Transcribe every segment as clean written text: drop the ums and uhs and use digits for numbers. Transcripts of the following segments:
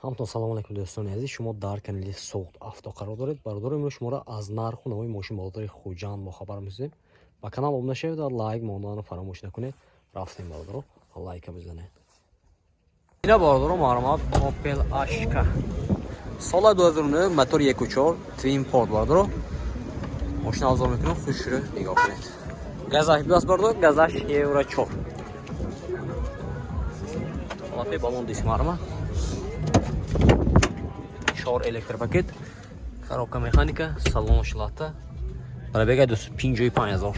ҳамтон салом алайкум дӯстони азиз, шумо дар канали Суғд авто қарор доред. Бародари мо шуморо аз нарху навои мошин болотари Хуҷанд бохабар месозем. Ба канал обуна шавед ва лайк монданро фаромӯш накунед. Рафтем бародаро, лайка бизанед. Ина бародаро маълумот Opel Ashka. Соли 2009, мотор 1.4 Twin Port бародаро. Мошина авзор мекунем, хушро нигоҳ кунед. Газаш биас бародаро, газаш евро 4. Лапе балон диск маълумот. 4 электропакет, коробка механика, салон шлата, пробега 255 000.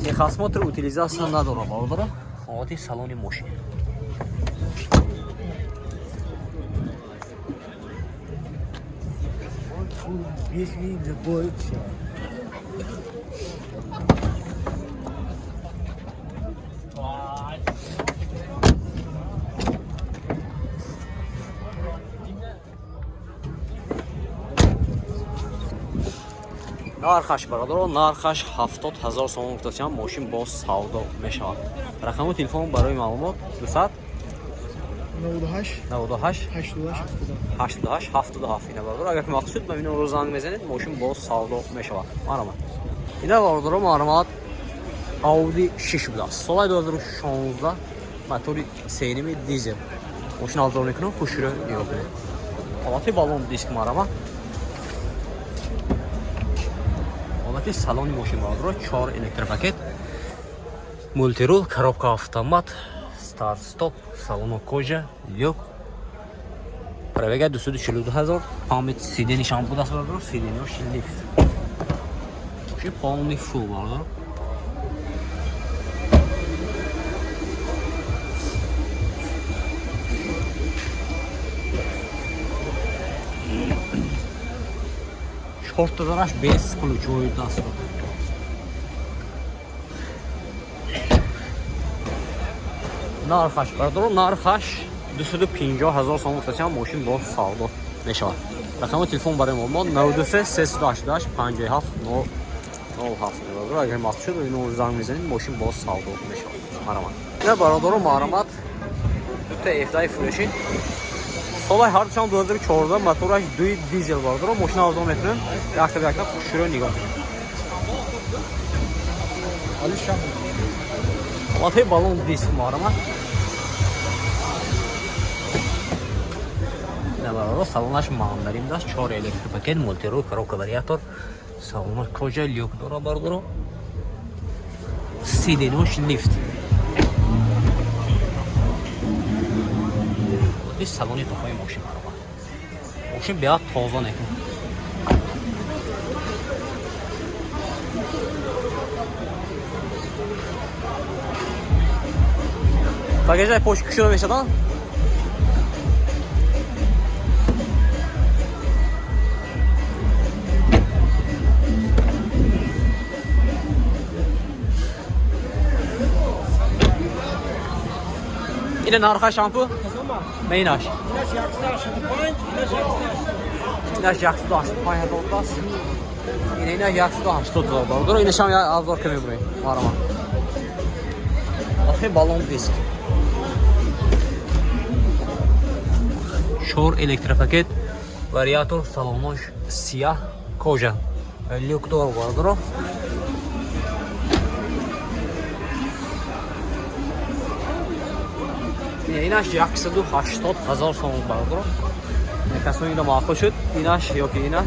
Техосмотр утилизация надора бародаро, ҳолати салони мошин. нархаш бародаро, нархаш 70000 сом гуфтам, мошин боз савдо мешавад. Рақами телефон барои маълумот 200 98 88 77 ина бародаро. Агар мақсуд ба мино занг мезанед, мошин боз савдо мешавад. Марама ина бародаро маълумот Audi 6 будааст. Соли 2016, мотори сериями дизел. Мошин авзор мекунам, хушро нигоҳ кунед. ҳолати балон диск марама. Салони мошин бародаро 4 электропакет, мультирул, коробка автомат, старт стоп, салон кожа, люк, пробега 242 000, память сидени шампу даст бародаро, сидени лифт. Мошин полный фул бародаро. Чортодараш без ключовой доступ. Нархаш бародаро, нархаш 250000 сом гуфтам, мошин боз савдо мешавад. Рақами телефон барои маълумот 93 388 57 007 бародаро. Агар мақсуд ба ино занг мезанед, мошин боз савдо мешавад. Марама ина бародаро маълумот дута F-дай фурӯши. Соли ҳарчанд 2014, мотораш 2 дизел бародаро, мошина авзор мекунем, якта хушро нигоҳ кунед. ҳолати балон диск маълумот. ина бародаро салонаш мандарин даст, 4 электропакет, мультирул, коробка вариатор, салон кожа, люк дора бародаро, сиденош лифт. салони тухои мошин баробар. Мошин беяд тоза некун. Багажай почки кушода мешада? Ина нарха шампу? Мейнаш. Инаш 185 доллар. Ина 180 доллар. Ина шам авзор ками бурай. Марама. Ахи балон диск. 4 электропакет, вариатор, салонош сиях, кожа. Люк дор бародаро. Инаш 180000 сом бародаро. Касони ина маъқул шуд. Инаш ёки инаш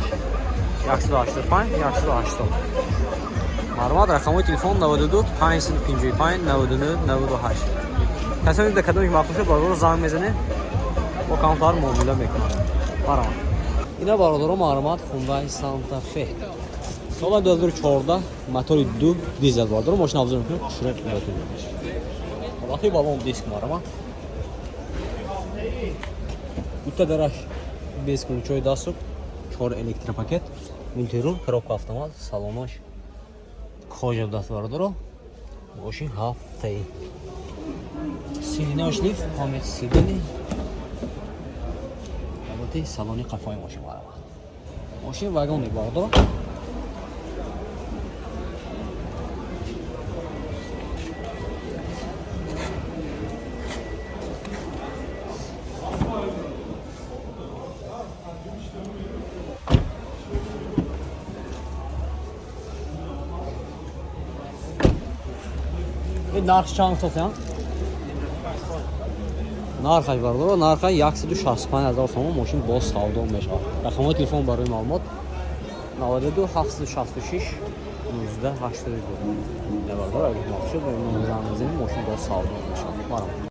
185 180. Маълумот рақамои телефон 92 555 99 98. Касони да кадоми маъқул шуд бародаро занг мезанед, бо камтар муомила мекунад. Марама ина бародаро маълумот Hyundai Santa Fe. Соли 2014, мотори 2 дизел бародаро, мошина авзор мекунем, хушро нигоҳ кунед. ҳолати балон диск маълумот. Дута дараш без ключовой доступ, 4 электропакет, мультирул, коробка автомат, салонош кожа даст бародаро, мошин ҳафтаи. Сиденош лифт, память сидени. Албатта салони қафои мошин баробар. Мошин вагони бародаро. Narx çanı sotan. Narxay vardır. Narxay yaksıdı 65000 so'm mashina boz savdo 15 ha. Raqamli telefon barui ma'lumot 92 766 19 82. Ne vardır? Agar maqsad bu nomerimizin mashina boz savdo 15 ha.